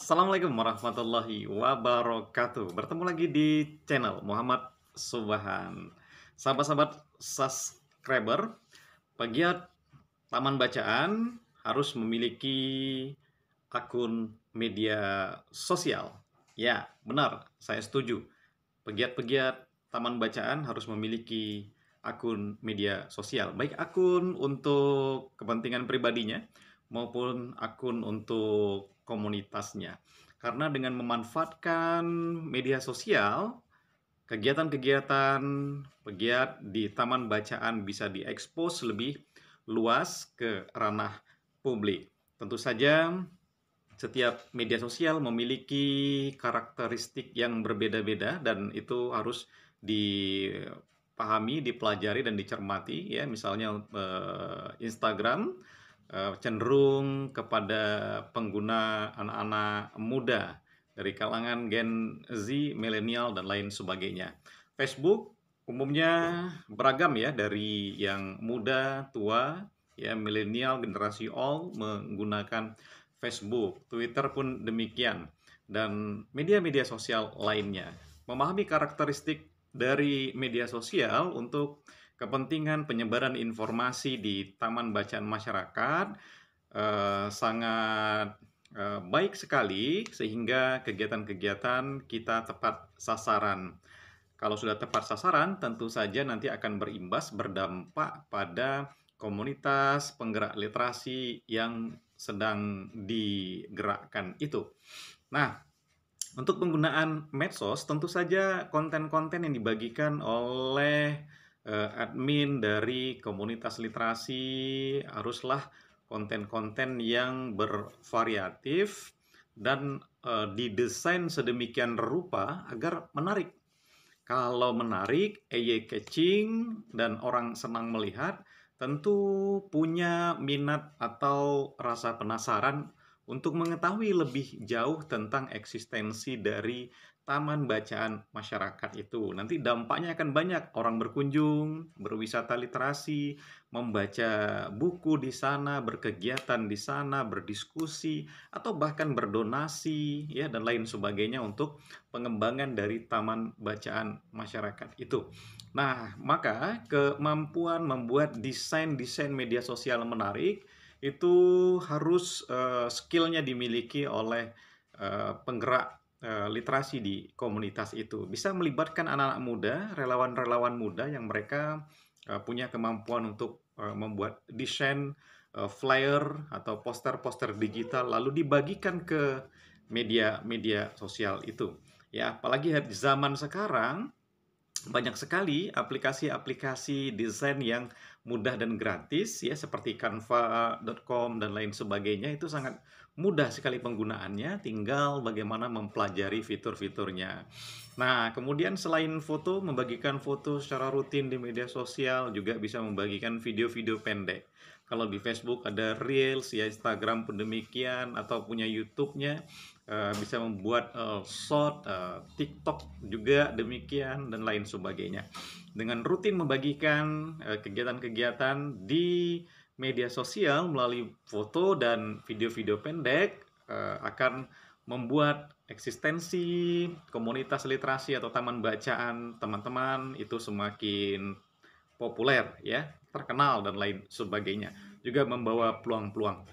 Assalamualaikum warahmatullahi wabarakatuh. Bertemu lagi di channel Muhammad Subhan. Sahabat-sahabat subscriber, pegiat taman bacaan harus memiliki akun media sosial. Ya, benar, saya setuju. Pegiat-pegiat taman bacaan harus memiliki akun media sosial, baik akun untuk kepentingan pribadinya maupun akun untuk komunitasnya. Karena dengan memanfaatkan media sosial, kegiatan-kegiatan pegiat di taman bacaan bisa diekspos lebih luas ke ranah publik. Tentu saja setiap media sosial memiliki karakteristik yang berbeda-beda dan itu harus dipahami, dipelajari dan dicermati ya. Misalnya Instagram cenderung kepada pengguna anak-anak muda dari kalangan Gen Z, milenial dan lain sebagainya. Facebook umumnya beragam ya, dari yang muda, tua, ya milenial, generasi all menggunakan Facebook, Twitter pun demikian, dan media-media sosial lainnya. Memahami karakteristik dari media sosial untuk kepentingan penyebaran informasi di taman bacaan masyarakat sangat baik sekali, sehingga kegiatan-kegiatan kita tepat sasaran. Kalau sudah tepat sasaran, tentu saja nanti akan berimbas, berdampak pada komunitas penggerak literasi yang sedang digerakkan itu. Nah, untuk penggunaan medsos, tentu saja konten-konten yang dibagikan oleh admin dari komunitas literasi haruslah konten-konten yang bervariatif dan didesain sedemikian rupa agar menarik. Kalau menarik, eye-catching, dan orang senang melihat, tentu punya minat atau rasa penasaran untuk mengetahui lebih jauh tentang eksistensi dari taman bacaan masyarakat itu. Nanti dampaknya akan banyak, orang berkunjung, berwisata literasi, membaca buku di sana, berkegiatan di sana, berdiskusi, atau bahkan berdonasi, ya, dan lain sebagainya untuk pengembangan dari taman bacaan masyarakat itu. Nah, maka kemampuan membuat desain-desain media sosial menarik itu harus skillnya dimiliki oleh penggerak literasi di komunitas itu. Bisa melibatkan anak-anak muda, relawan-relawan muda yang mereka punya kemampuan untuk membuat desain flyer atau poster-poster digital lalu dibagikan ke media-media sosial itu. Ya, apalagi di zaman sekarang banyak sekali aplikasi-aplikasi desain yang mudah dan gratis ya, seperti canva.com dan lain sebagainya. Itu sangat mudah sekali penggunaannya, tinggal bagaimana mempelajari fitur-fiturnya. Nah, kemudian selain foto, membagikan foto secara rutin di media sosial, juga bisa membagikan video-video pendek. Kalau di Facebook ada Reels, ya Instagram pun demikian, atau punya YouTube-nya, bisa membuat short, TikTok juga demikian, dan lain sebagainya. Dengan rutin membagikan kegiatan-kegiatan di media sosial melalui foto dan video-video pendek akan membuat eksistensi komunitas literasi atau taman bacaan teman-teman itu semakin populer ya, terkenal dan lain sebagainya. Juga membawa peluang-peluang.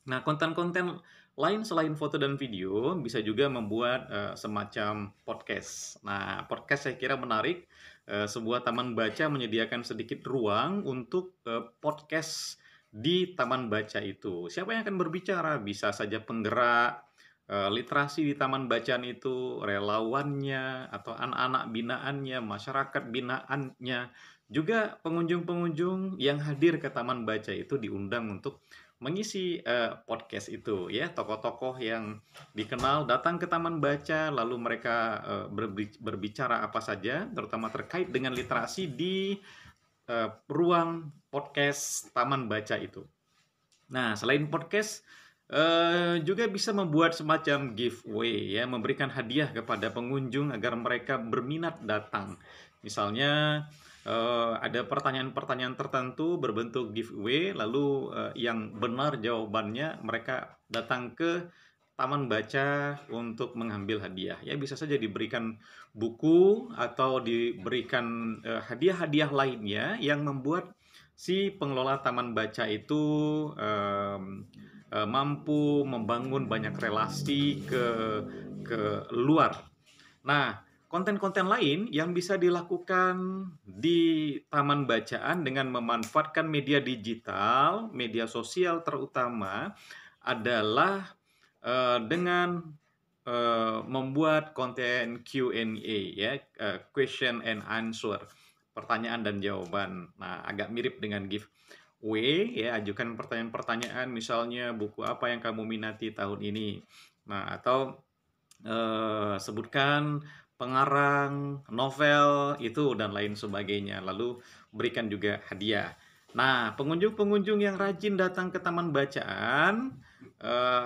Nah, konten-konten lain selain foto dan video bisa juga membuat semacam podcast. Nah, podcast saya kira menarik. Sebuah taman baca menyediakan sedikit ruang untuk podcast di taman baca itu. Siapa yang akan berbicara? Bisa saja penggerak literasi di taman bacaan itu, relawannya, atau anak-anak binaannya, masyarakat binaannya, juga pengunjung-pengunjung yang hadir ke taman baca itu diundang untuk mengisi podcast itu ya. Tokoh-tokoh yang dikenal datang ke taman baca, lalu mereka berbicara apa saja, terutama terkait dengan literasi di ruang podcast taman baca itu. Nah, selain podcast, juga bisa membuat semacam giveaway ya, memberikan hadiah kepada pengunjung agar mereka berminat datang. Misalnya ada pertanyaan-pertanyaan tertentu berbentuk giveaway, lalu yang benar jawabannya mereka datang ke taman baca untuk mengambil hadiah. Ya, bisa saja diberikan buku atau diberikan hadiah-hadiah lainnya yang membuat si pengelola taman baca itu mampu membangun banyak relasi ke luar. Nah, konten-konten lain yang bisa dilakukan di taman bacaan dengan memanfaatkan media digital, media sosial terutama, adalah dengan membuat konten Q&A ya, question and answer, pertanyaan dan jawaban. Nah, agak mirip dengan giveaway ya, ajukan pertanyaan-pertanyaan misalnya buku apa yang kamu minati tahun ini. Nah, atau sebutkan pengarang novel itu dan lain sebagainya. Lalu berikan juga hadiah. Nah, pengunjung-pengunjung yang rajin datang ke taman bacaan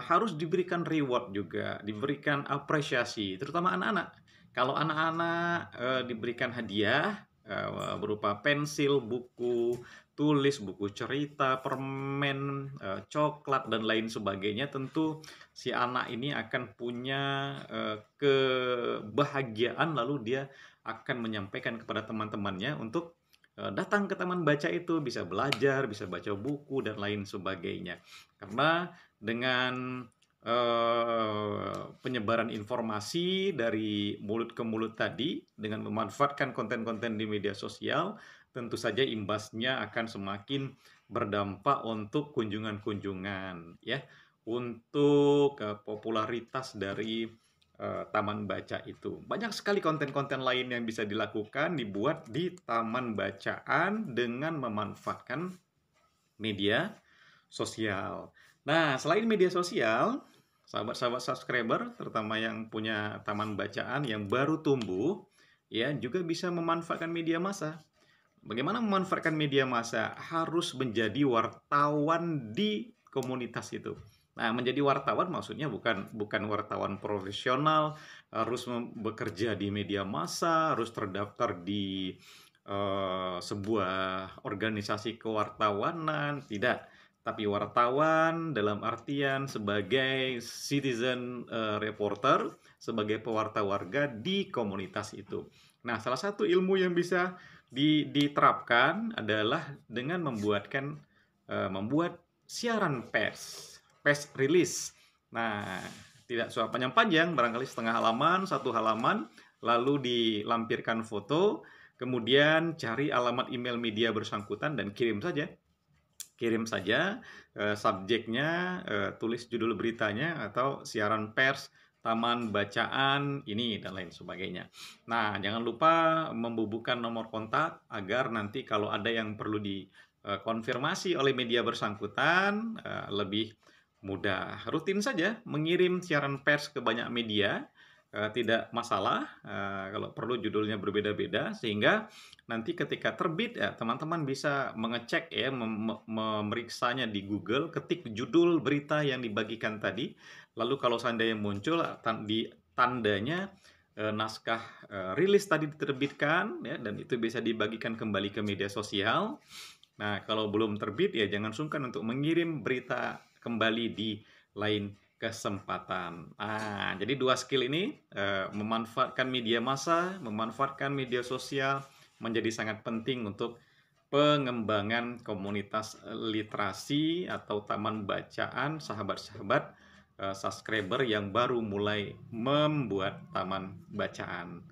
harus diberikan reward juga, diberikan apresiasi, terutama anak-anak. Kalau anak-anak diberikan hadiah berupa pensil, buku tulis, buku cerita, permen, coklat, dan lain sebagainya, tentu si anak ini akan punya kebahagiaan, lalu dia akan menyampaikan kepada teman-temannya untuk datang ke taman baca itu, bisa belajar, bisa baca buku, dan lain sebagainya. Karena dengan penyebaran informasi dari mulut ke mulut tadi, dengan memanfaatkan konten-konten di media sosial, tentu saja imbasnya akan semakin berdampak untuk kunjungan-kunjungan ya, untuk popularitas dari taman baca itu. Banyak sekali konten-konten lain yang bisa dilakukan, dibuat di taman bacaan dengan memanfaatkan media sosial. Nah, selain media sosial, sahabat-sahabat subscriber, terutama yang punya taman bacaan yang baru tumbuh, ya juga bisa memanfaatkan media massa. Bagaimana memanfaatkan media massa? Harus menjadi wartawan di komunitas itu. Nah, menjadi wartawan maksudnya bukan wartawan profesional, harus bekerja di media massa, harus terdaftar di sebuah organisasi kewartawanan, tidak. Tapi wartawan dalam artian sebagai citizen reporter, sebagai pewarta warga di komunitas itu. Nah, salah satu ilmu yang bisa diterapkan adalah dengan membuat siaran press release. Nah, tidak usah panjang-panjang, barangkali setengah halaman, satu halaman, lalu dilampirkan foto, kemudian cari alamat email media bersangkutan dan kirim saja. Subjeknya, tulis judul beritanya atau siaran pers taman bacaan ini dan lain sebagainya. Nah, jangan lupa membubuhkan nomor kontak agar nanti kalau ada yang perlu dikonfirmasi oleh media bersangkutan lebih mudah. Rutin saja mengirim siaran pers ke banyak media, tidak masalah kalau perlu judulnya berbeda-beda, sehingga nanti ketika terbit ya teman-teman bisa mengecek ya, memeriksanya di Google, ketik judul berita yang dibagikan tadi, lalu kalau seandainya muncul di tandanya naskah rilis tadi diterbitkan ya, dan itu bisa dibagikan kembali ke media sosial. Nah, kalau belum terbit ya jangan sungkan untuk mengirim berita kembali di lain kesempatan. Nah, jadi dua skill ini memanfaatkan media massa, memanfaatkan media sosial menjadi sangat penting untuk pengembangan komunitas literasi atau taman bacaan sahabat-sahabat subscriber yang baru mulai membuat taman bacaan.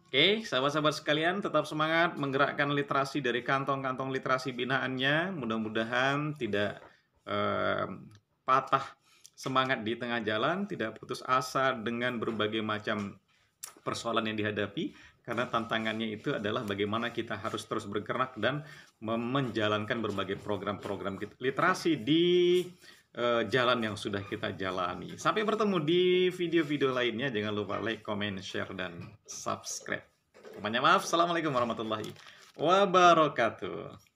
Oke, sahabat-sahabat sekalian, tetap semangat menggerakkan literasi dari kantong-kantong literasi binaannya. Mudah-mudahan tidak patah semangat di tengah jalan, tidak putus asa dengan berbagai macam persoalan yang dihadapi, karena tantangannya itu adalah bagaimana kita harus terus bergerak dan menjalankan berbagai program-program literasi di jalan yang sudah kita jalani. Sampai bertemu di video-video lainnya. Jangan lupa like, comment, share, dan subscribe. Maaf. Assalamualaikum warahmatullahi wabarakatuh.